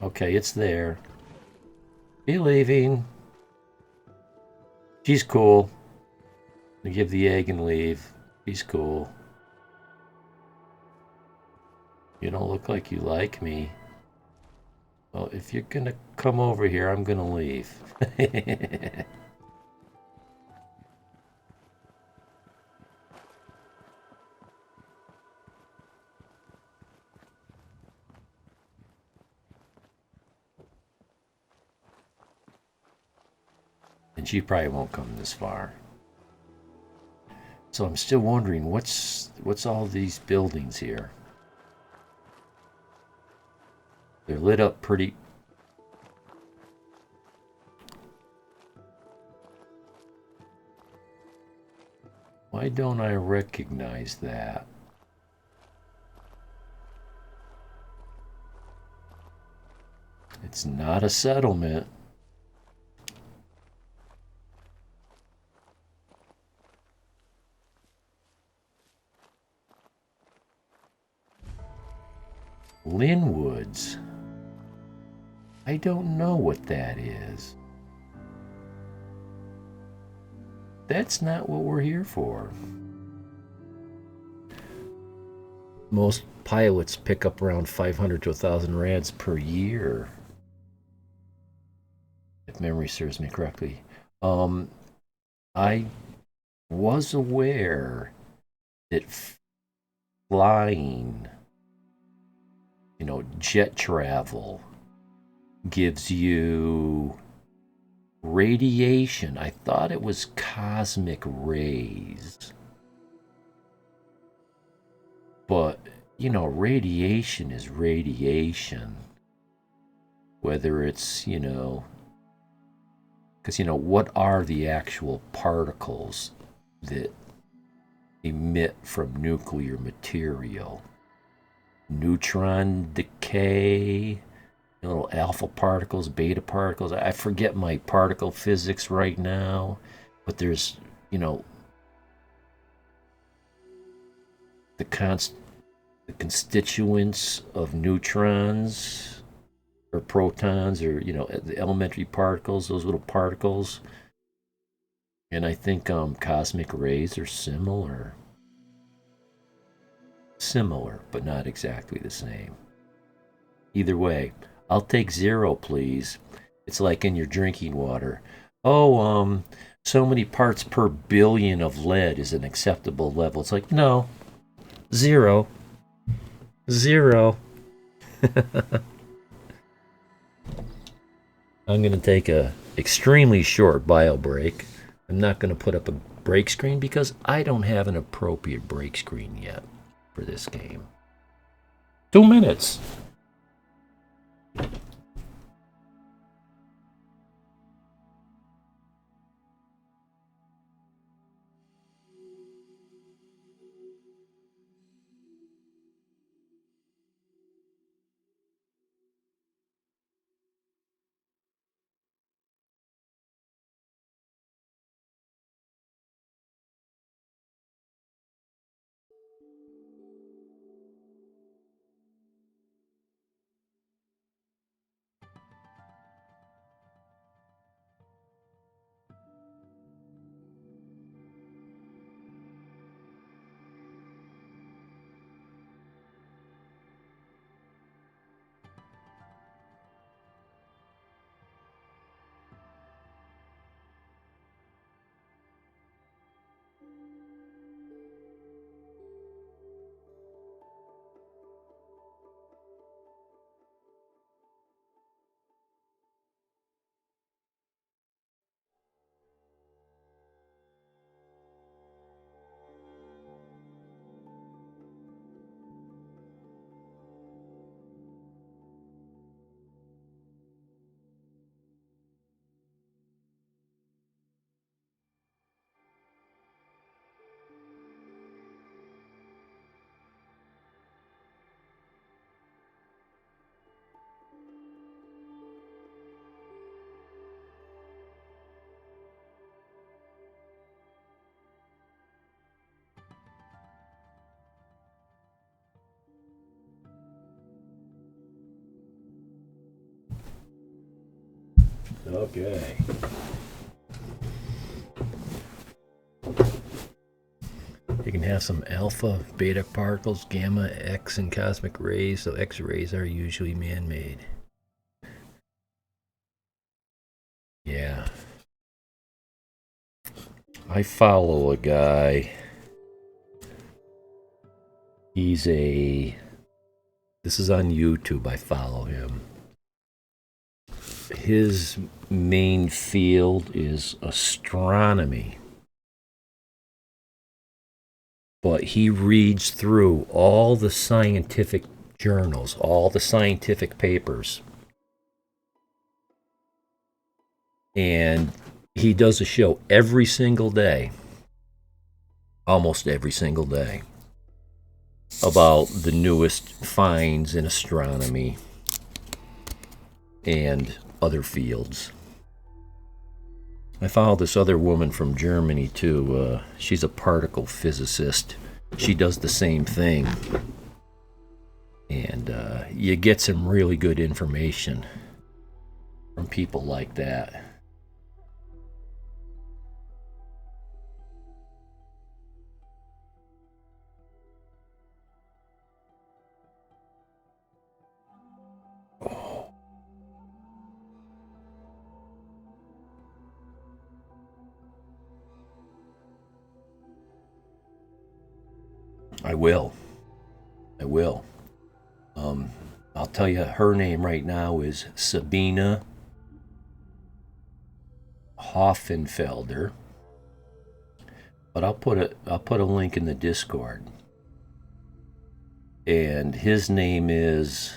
A: Okay, it's there. Be leaving. She's cool. I give the egg and leave. She's cool. You don't look like you like me. Well, if you're gonna come over here, I'm gonna leave. And she probably won't come this far. So I'm still wondering, what's all these buildings here? They're lit up pretty. Why don't I recognize that? It's not a settlement. Linwoods. I don't know what that is. That's not what we're here for. Most pilots pick up around 500 to 1,000 rads per year, if memory serves me correctly. I was aware that flying, jet travel, gives you radiation. I thought it was cosmic rays. But, radiation is radiation. Whether it's, because, what are the actual particles that emit from nuclear material? Neutron decay, little alpha particles, beta particles. I forget my particle physics right now, but there's, the constituents of neutrons or protons, or the elementary particles, those little particles. And I think cosmic rays are similar, but not exactly the same. Either way, I'll take 0, please. It's like in your drinking water. Oh, so many parts per billion of lead is an acceptable level. It's like, no, 0. 0. I'm going to take a extremely short bio break. I'm not going to put up a break screen because I don't have an appropriate break screen yet for this game. 2 minutes. Okay. You can have some alpha, beta particles, gamma, X, and cosmic rays. So X-rays are usually man-made. Yeah. I follow a guy. This is on YouTube. I follow him. His main field is astronomy. But he reads through all the scientific journals, all the scientific papers. And he does a show every single day, almost every single day, about the newest finds in astronomy and other fields. I follow this other woman from Germany too. She's a particle physicist. She does the same thing. And you get some really good information from people like that. I will. I'll tell you, her name right now is Sabina Hoffenfelder. But I'll put a link in the Discord. And his name is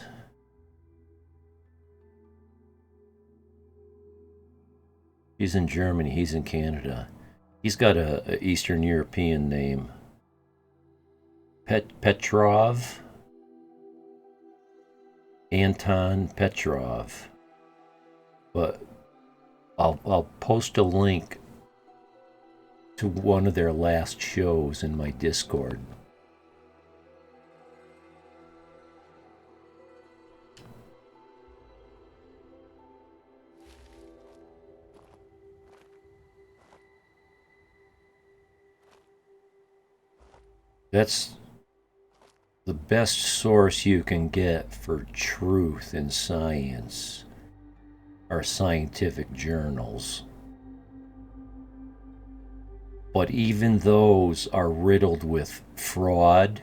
A: he's in Germany, he's in Canada. He's got a Eastern European name. Petrov. Anton Petrov. But I'll post a link to one of their last shows in my Discord. That's the best source you can get for truth in science are scientific journals. But even those are riddled with fraud.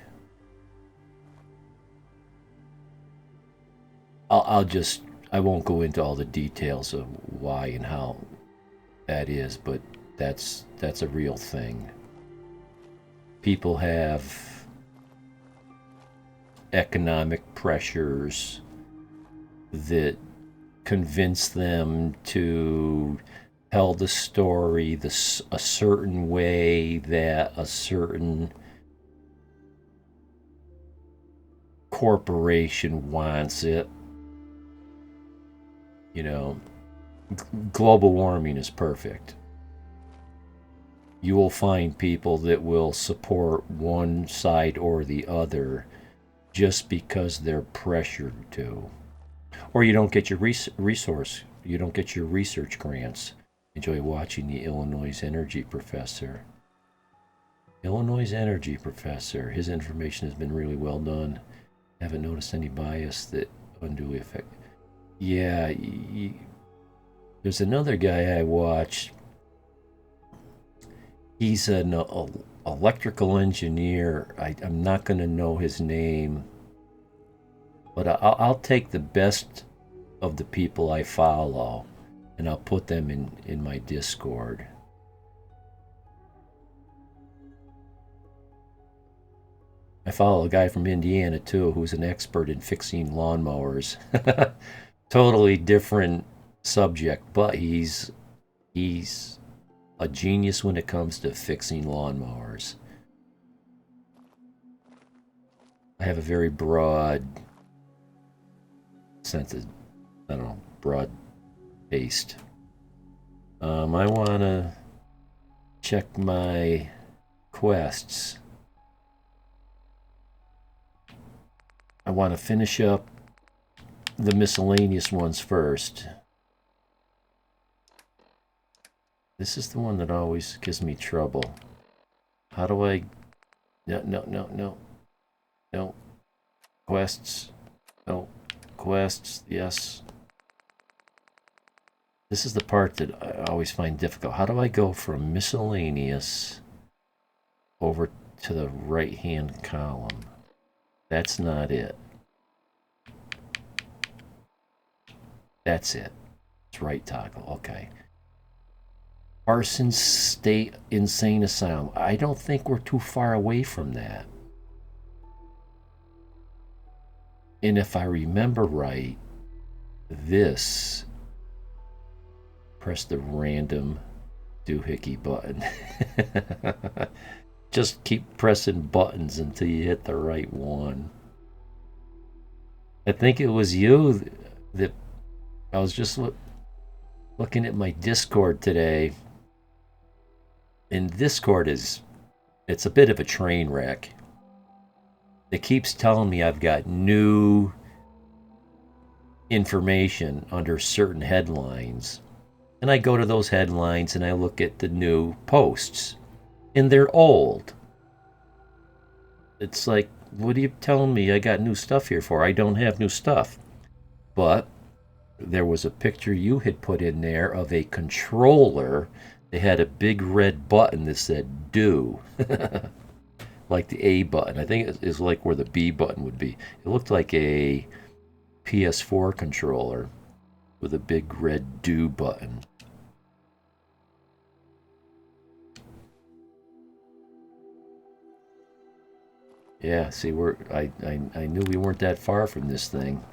A: I won't go into all the details of why and how that is, but that's a real thing. People have economic pressures that convince them to tell the story a certain way that a certain corporation wants it. You know, global warming is perfect. You will find people that will support one side or the other just because they're pressured to. Or you don't get your you don't get your research grants. Enjoy watching the Illinois energy professor. Illinois energy professor. His information has been really well done. Haven't noticed any bias that unduly affect. Yeah, there's another guy I watched. He's an electrical engineer. I'm not going to know his name, but I'll take the best of the people I follow and I'll put them in my Discord. I follow a guy from Indiana too who's an expert in fixing lawnmowers. Totally different subject, but he's a genius when it comes to fixing lawnmowers. I have a very broad sense of, I don't know, broad based. I want to check my quests. I want to finish up the miscellaneous ones first. This is the one that always gives me trouble. How do I... No. Quests. No. Quests. Yes. This is the part that I always find difficult. How do I go from miscellaneous over to the right-hand column? That's not it. That's it. It's right toggle. Okay. Parsons State Insane Asylum. I don't think we're too far away from that. And if I remember right, this, press the random doohickey button. Just keep pressing buttons until you hit the right one. I think it was you that I was just looking at my Discord today. And Discord it's a bit of a train wreck. It keeps telling me I've got new information under certain headlines. And I go to those headlines and I look at the new posts. And they're old. It's like, what are you telling me I got new stuff here for? I don't have new stuff. But there was a picture you had put in there of a controller. They had a big red button that said do. Like the A button. I think it's like where the B button would be. It looked like a PS4 controller with a big red do button. Yeah, see, I knew we weren't that far from this thing.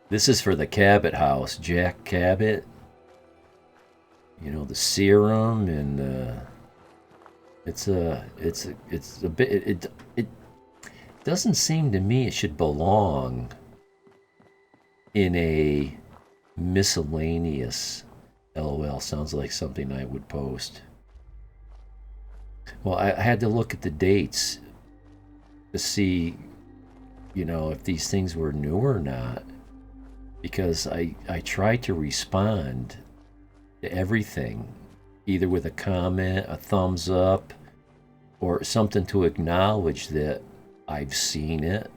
A: This is for the Cabot house, Jack Cabot. You know, the serum and it's a bit it doesn't seem to me it should belong in a miscellaneous. LOL sounds like something I would post. Well, I had to look at the dates to see, you know, if these things were new or not, because I tried to respond to everything, either with a comment, a thumbs up, or something to acknowledge that I've seen it,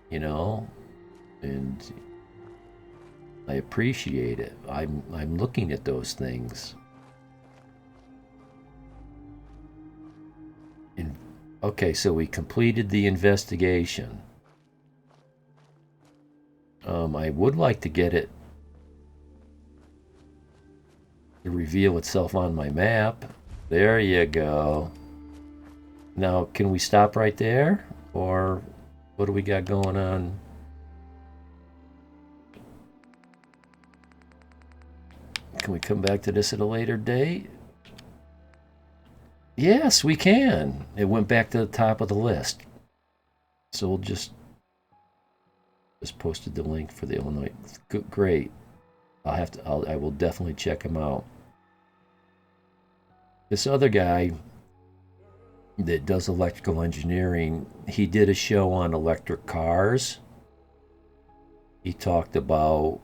A: you know, and I appreciate it. I'm looking at those things. And okay, so we completed the investigation. I would like to get it to reveal itself on my map. There you go. Now, can we stop right there? Or what do we got going on? Can we come back to this at a later date? Yes, we can. It went back to the top of the list. So we'll just posted the link for the Illinois. Great. I will definitely check him out. This other guy that does electrical engineering, he did a show on electric cars. He talked about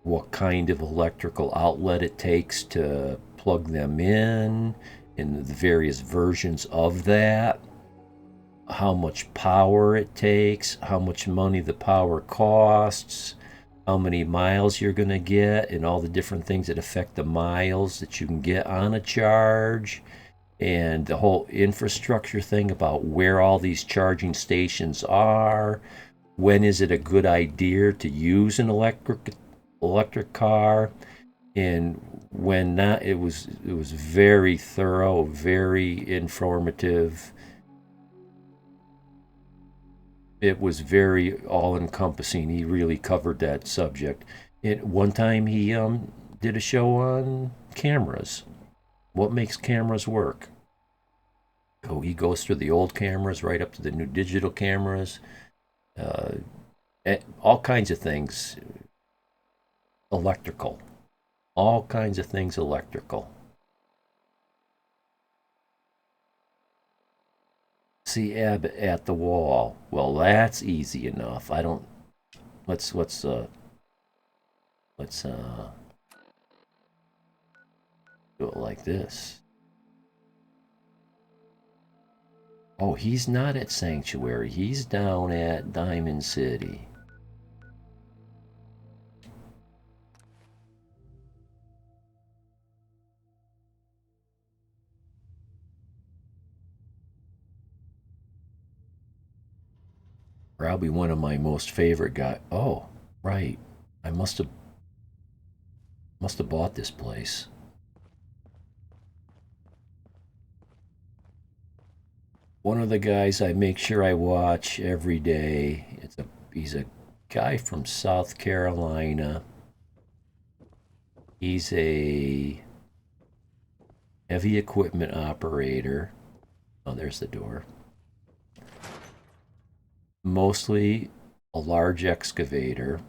A: what kind of electrical outlet it takes to plug them in, and the various versions of that, how much power it takes, how much money the power costs, how many miles you're going to get, and all the different things that affect the miles that you can get on a charge, and the whole infrastructure thing about where all these charging stations are, when is it a good idea to use an electric car, and when not. It was very thorough, very informative. It was very all-encompassing. He really covered that subject. One time he did a show on cameras. What makes cameras work? Oh, he goes through the old cameras right up to the new digital cameras. All kinds of things. Electrical. All kinds of things electrical. See Abbott at the wall. Well, that's easy enough. I don't. Let's do it like this. Oh, he's not at Sanctuary. He's down at Diamond City. Probably one of my most favorite guys. Oh, right. I must have bought this place. One of the guys I make sure I watch every day. He's a guy from South Carolina. He's a heavy equipment operator. Oh, there's the door. Mostly a large excavator.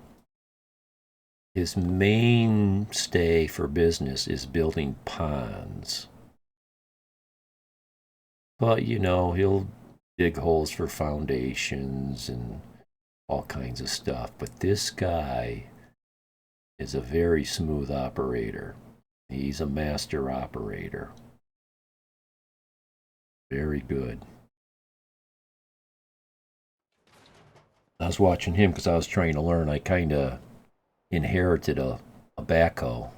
A: His mainstay for business is building ponds. But, you know, he'll dig holes for foundations and all kinds of stuff. But this guy is a very smooth operator. He's a master operator. Very good. I was watching him because I was trying to learn. I kind of inherited a backhoe.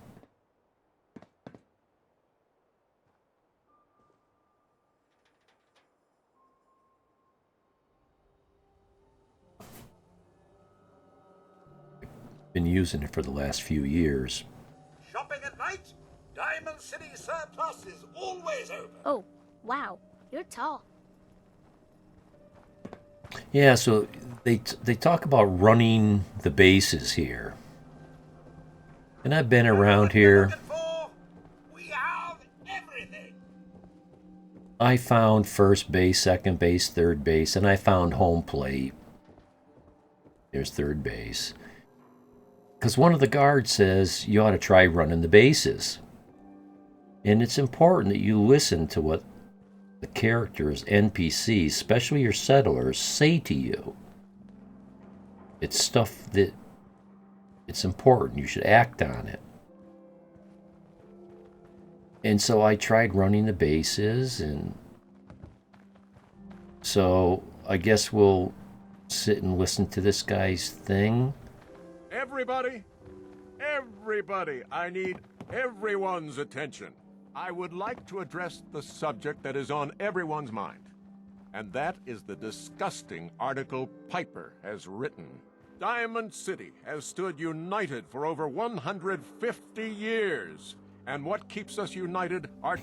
A: Been using it for the last few years.
H: Shopping at night? Diamond City Surplus is always open.
I: Oh, wow. You're tall.
A: Yeah, so they talk about running the bases here. And I've been around here.
H: We have everything.
A: I found first base, second base, third base, and I found home plate. There's third base. Because one of the guards says you ought to try running the bases. And it's important that you listen to what the characters, NPCs, especially your settlers, say to you. It's stuff that it's important. You should act on it. And so I tried running the bases, and so I guess we'll sit and listen to this guy's thing.
H: Everybody, I need everyone's attention. I would like to address the subject that is on everyone's mind. And that is the disgusting article Piper has written. Diamond City has stood united for over 150 years. And what keeps us united are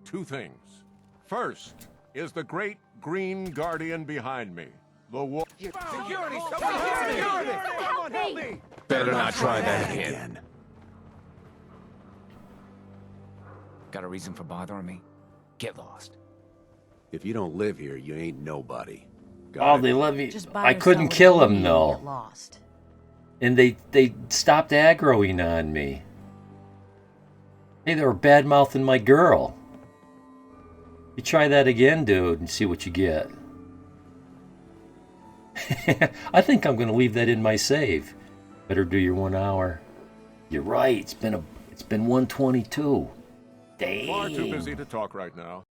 H: two things. First is the great green guardian behind me. The war.
B: Security!
I: Help me!
B: Better not try that again. Got a reason for bothering me? Get lost.
J: If you don't live here, you ain't nobody.
A: Oh, they let me.
C: Just buy
A: I
C: or
A: couldn't
C: sell
A: kill
C: whatever
A: him
C: you need and get
A: though,
C: lost.
A: and they stopped aggroing on me. Hey, they were bad mouthing my girl. You try that again, dude, and see what you get. I think I'm gonna leave that in my save. Better do your 1 hour. You're right. It's been 122. Dang.
H: Far too busy to talk right now.